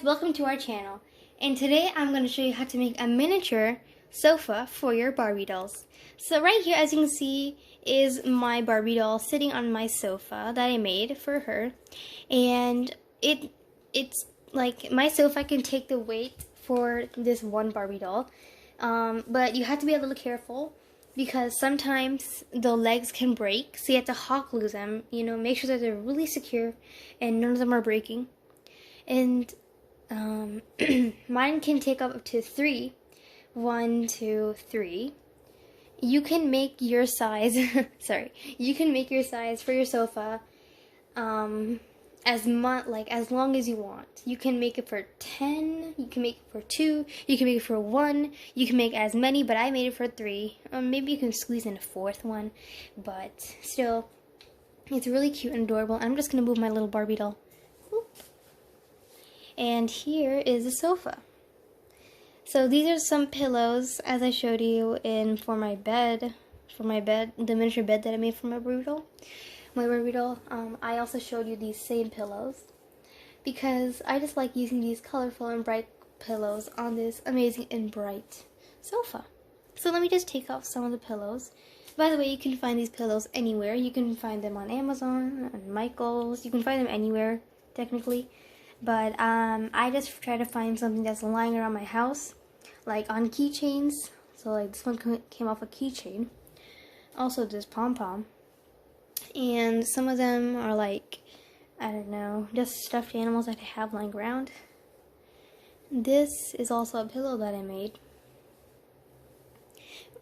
welcome to our channel. And today I'm going to show you how to make a miniature sofa for your Barbie dolls. So right here, as you can see, is my Barbie doll sitting on my sofa that I made for her. And it's like my sofa can take the weight for this one Barbie doll. But you have to be a little careful because sometimes the legs can break. So you have to hot glue them, make sure that they're really secure and none of them are breaking. And mine can take up to 3. 1, 2, 3. You can make your size. You can make your size for your sofa as long as you want. You can make it for 10. You can make it for 2. You can make it for 1. You can make as many, but I made it for 3. Maybe you can squeeze in a 4th one, but still, it's really cute and adorable. I'm just gonna move my little Barbie doll. And here is the sofa. So these are some pillows, as I showed you, for my bed, the miniature bed that I made for my Barbie doll. I also showed you these same pillows because I just like using these colorful and bright pillows on this amazing and bright sofa. So let me just take off some of the pillows. By the way, you can find these pillows anywhere. You can find them on Amazon, on Michael's. You can find them anywhere, technically. But I just try to find something that's lying around my house, like on keychains. So like this one came off a keychain. Also this pom-pom. And some of them are like, I don't know, just stuffed animals that I have lying around. This is also a pillow that I made.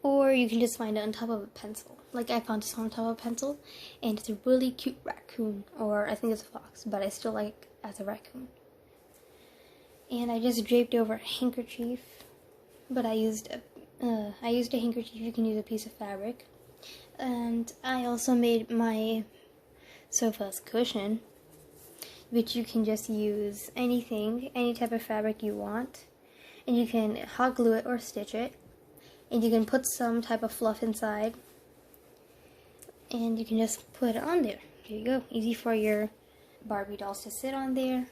Or you can just find it on top of a pencil. Like I found this on top of a pencil, and it's a really cute raccoon, or I think it's a fox, but I still like it as a raccoon. And I just draped over a handkerchief, but I used a handkerchief. You can use a piece of fabric. And I also made my sofa's cushion, which you can just use any type of fabric you want, and you can hot glue it or stitch it. And you can put some type of fluff inside, and you can just put it on there. Here you go. Easy for your Barbie dolls to sit on there.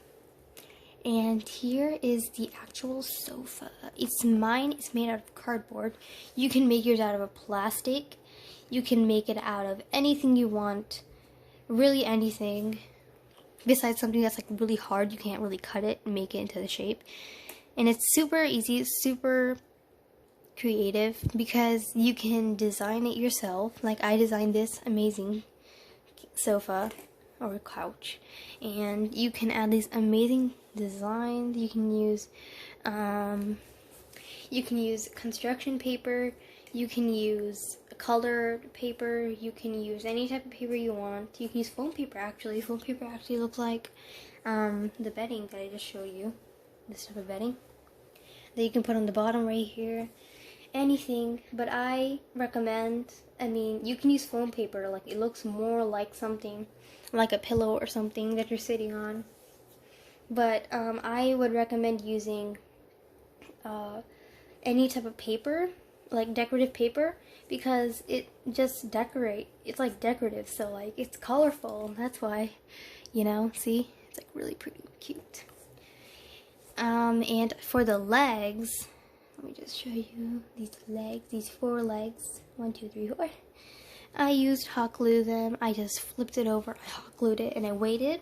And here is the actual sofa. It's mine. It's made out of cardboard. You can make yours out of a plastic. You can make it out of anything you want. Really anything. Besides something that's like really hard, you can't really cut it and make it into the shape. And it's super easy, super creative, because you can design it yourself. Like I designed this amazing sofa or couch, and you can add these amazing designs. You can use construction paper, you can use colored paper, you can use any type of paper you want. You can use foam paper actually. Foam paper actually looks like the bedding that I just showed you. This type of bedding that you can put on the bottom right here. Anything, but I recommend, you can use foam paper. Like it looks more like something, like a pillow or something that you're sitting on. But I would recommend using any type of paper, like decorative paper, because it just it's like decorative, so like it's colorful. That's why, see, it's like really pretty cute. And for the legs, let me just show you these legs, these 4 legs. 1, 2, 3, 4. I used hot glue them. I just flipped it over, I hot glued it, and I waited.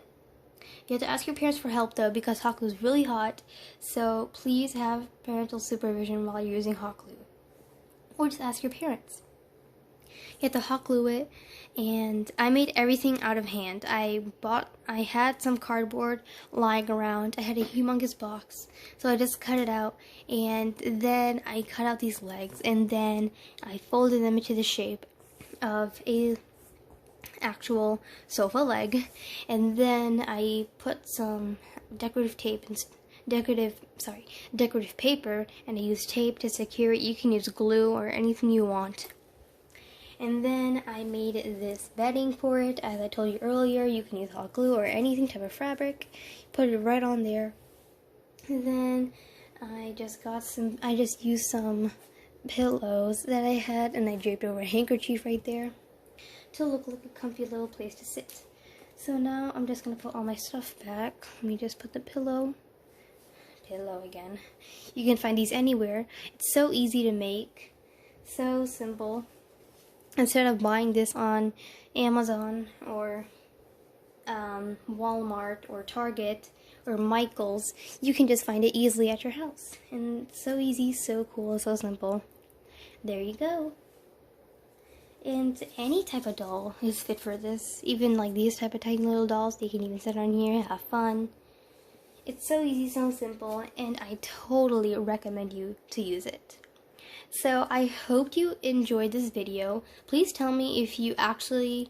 You have to ask your parents for help though, because hot glue is really hot. So please have parental supervision while you're using hot glue. Or just ask your parents. You have to hot glue it, and I made everything out of hand. I had some cardboard lying around. I had a humongous box, so I just cut it out, and then I cut out these legs, and then I folded them into the shape of a actual sofa leg, and then I put some decorative paper, and I used tape to secure it. You can use glue or anything you want. And then I made this bedding for it. As I told you earlier, you can use hot glue or anything type of fabric. Put it right on there. And then I just used some pillows that I had, and I draped over a handkerchief right there to look like a comfy little place to sit. So now I'm just going to put all my stuff back. Let me just put the pillow pillow again. You can find these anywhere. It's so easy to make, so simple. Instead of buying this on Amazon or Walmart or Target or Michael's, you can just find it easily at your house. And it's so easy, so cool, so simple. There you go. And any type of doll is fit for this. Even like these type of tiny little dolls, they can even sit on here, have fun. It's so easy, so simple, and I totally recommend you to use it. So I hope you enjoyed this video. Please tell me if you actually,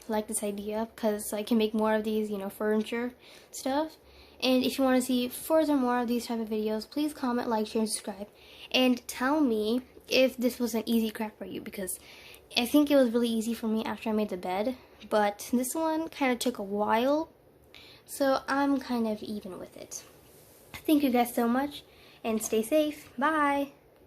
like this idea, because I can make more of these, furniture stuff. And if you want to see further more of these type of videos, please comment, like, share, and subscribe. And tell me if this was an easy craft for you, because I think it was really easy for me after I made the bed. But this one kind of took a while, so I'm kind of even with it. Thank you guys so much, and stay safe. Bye!